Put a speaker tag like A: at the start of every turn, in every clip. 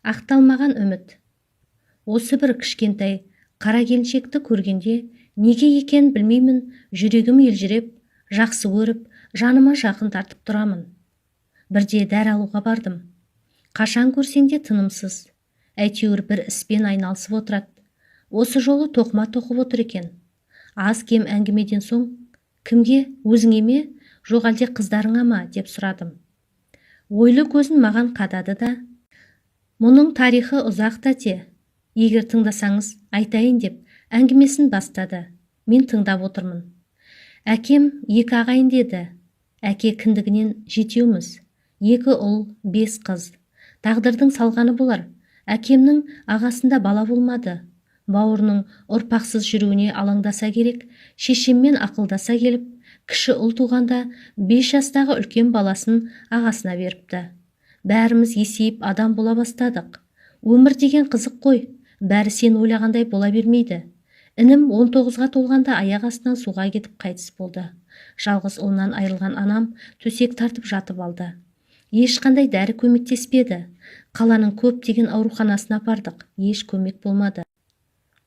A: ақталмаған үміт. Осы бір кішкентай қара келіншекті көргенде неге екенін білмеймін, жүрегім елжіреп, жақсы көріп, жаныма жақын тартып тұрамын. Бірде дәрі алуға бардым. Қашан көрсең де тынымсыз. Әйтеуір бір іспен айналысып отырады. Осы жолы тоқыма тоқып отыр екен. Аз кем әңгімеден соң, кімге, өзіңе ме, жоқ әлде қыздарыңа ма деп сұрадым. Ойлы көзін маған қадады да, мұның тарихы ұзақ тәте, егер тыңдасаңыз айтайын деп әңгімесін бастады. Мен тыңдап отырмын. Әкем 2 ағайын деді. Әке кіндігінен 7-еуміз. 2 ұл, 5 қыз. Тағдырдың салғаны болар. Әкемнің ағасында бала болмады. Бауырының ұрпақсыз жүруіне алаңдаса керек, шешеммен ақылдаса келіп, кіші ұл туғанда 5 жастағы үлкен баласын ағасына беріпті. Бәріміз есейіп адам бола бастадық. Өмір деген қызық қой, бәрі сен ойлағандай бола бермейді. Інім 19-ға толғанда аяқ астынан суға кетіп қайтыс болды. Жалғыз ұлынан айырылған анам төсек тартып жатып алды. Ешқандай дәрі көмектеспеді. Қаланың көптеген ауруханасына бардық, еш көмек болмады.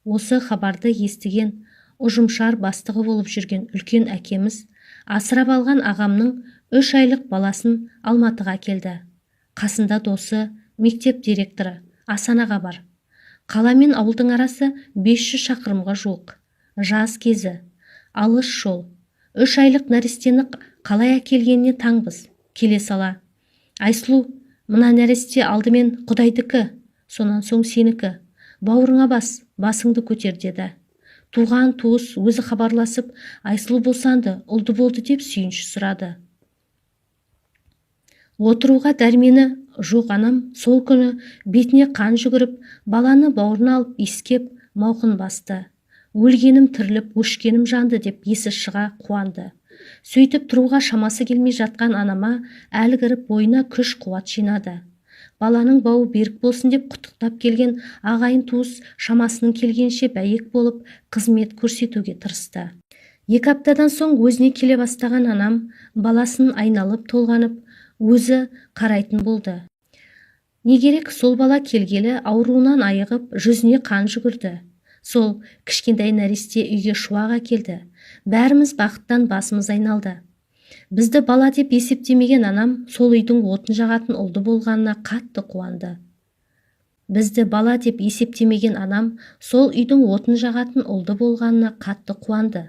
A: Осы хабарды естіген, ұжымшар бастығы болып жүрген үлкен әкеміз асырап алған ағамның 3 айлық баласын Алматыға келді. Қасында досы, мектеп директоры Асан аға бар. Қала мен ауылдың арасы 500 шақырымға жуық. Жаз кезі, алыс жол. 3 айлық нәрестені қалай әкелгеніне таңбыз. Келе сала: Айсұлу, мына нәресте алдымен Құдайдікі, сонан соң сенікі. Бауырыңа бас, басыңды көтер деді. Туған туыс өзі хабарласып, Айсұлу босанды, ұлды болды деп сүйінші сұрады. Отыруға дәрмені жоқ анам сол күні бетіне қан жүгіріп, баланы бауырына алып иіскеп, мауқын басты. Өлгенім тіріліп, өшкенім жанды деп есі шыға қуанды. Сөйтіп тұруға шамасы келмей жатқан анама әлі кіріп бойына күш қуат жинады. Баланың бауы берік болсын деп құттықтап келген ағайын туыс шамасының келгенше бәйек болып қызмет көрсетуге тырысты. 2 аптадан соң өзіне келе бастаған анам баласын айналып толғанып, өзі қарайтын болды. Не керек, сол бала келгелі ауруынан айығып, жүзіне қан жүгірді. Сол кішкентай нәресте үйге шуақ әкелді. Бәріміз бақыттан басымыз айналды. Бізді бала деп есептемеген анам сол үйдің отын жағатын ұлды болғанына қатты қуанды. Бізді бала деп есептемеген анам сол үйдің отын жағатын ұлды болғанына қатты қуанды.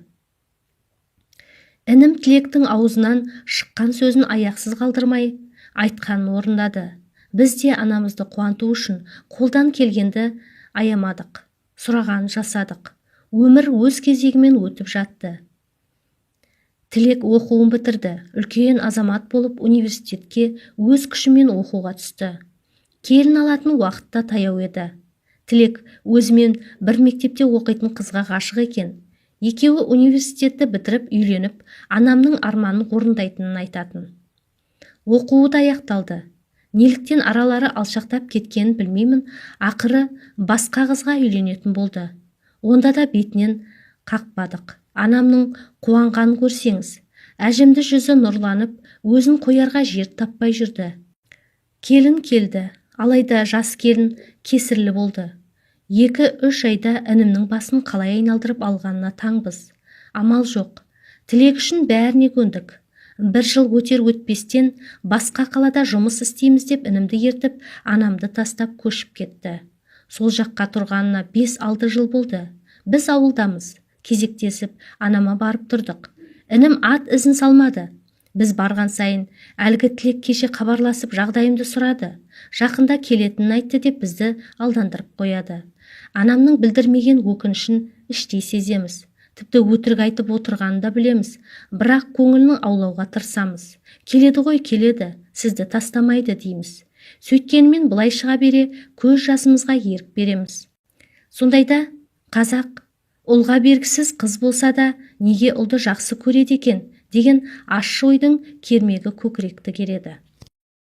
A: Інім Тілектің аузынан шыққан сөзін аяқсыз қалдырмай айтқанын орындады. Біз де анамызды қуанту үшін қолдан келгенді аямадық, сұрағанын жасадық. Өмір өз кезегімен өтіп жатты. Тілек оқуын бітірді, үлкен азамат болып университетке өз күшімен оқуға түсті. Келін алатын уақытта таяу еді. Тілек өзімен бір мектепте оқитын қызға ғашық екен. Екеуі университетті бітіріп үйленіп, анамның арманын орындайтынын айтатын. Оқуы да аяқталды. Неліктен аралары алшақтап кеткенін білмеймін, ақыры басқа қызға үйленетін болды. Онда да бетінен қақпадық. Анамның қуанғанын көрсеңіз, әжімді жүзі нұрланып, өзін қоярға жер таппай жүрді. Келін келді, алайда жас келін кесірлі болды. 2-3 айда інімнің басын қалай айналдырып алғанына таңбыз. Амал жоқ. Тілек үшін бәріне көндік. 1 жыл өтер-өтпестен басқа қалада жұмыс істейміз деп інімді ертіп, анамды тастап көшіп кетті. Сол жаққа тұрғанына 5-6 жыл болды. Біз ауылдамыз. Кезектесіп анама барып тұрдық. Інім ат ізін салмады. Біз барған сайын әлгі Тілек кеше хабарласып жағдайымды сұрады. Жақында келетінін айтты деп бізді алдандырып қояды. Анамның білдірмеген өкінішін іштей сеземіз. Тіпті өтірік айтып отырғанын да білеміз. Бірақ көңілін аулауға тырысамыз. Келеді ғой, келеді, сізді тастамайды дейміз. Сөйткенмен былай шыға бере көз жасымызға ерік береміз. Сондайда қазақ ұлға бергісіз қыз болса да неге ұлды жақсы көреді екен деген ащы ойдың кермегі көкіректі кереді.